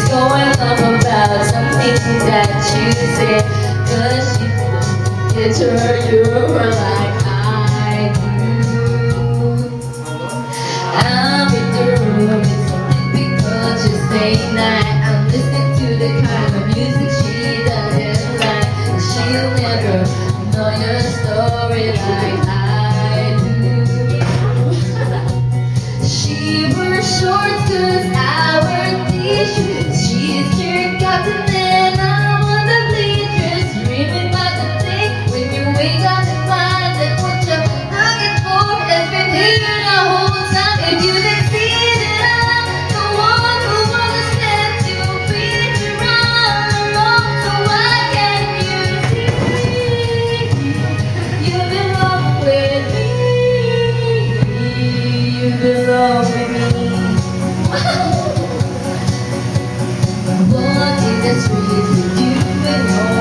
going off about something that you said. Cause she didn't turn you like I do. I'm in the room, it's so difficult to stay night. I'm listening to the kind of music she doesn't like. She'll never know your story like I do. She wears shorts cause I wear t-shirts. She's turned cotton and I'm on the bleachers. Dreaming about the day when you wake up and find that what you're looking for has been here the whole time. If you didn't see that I'm the one who understands you, beat you on the road, so why can't you see? You belong with me. You belong with me. Walking the streets with you and all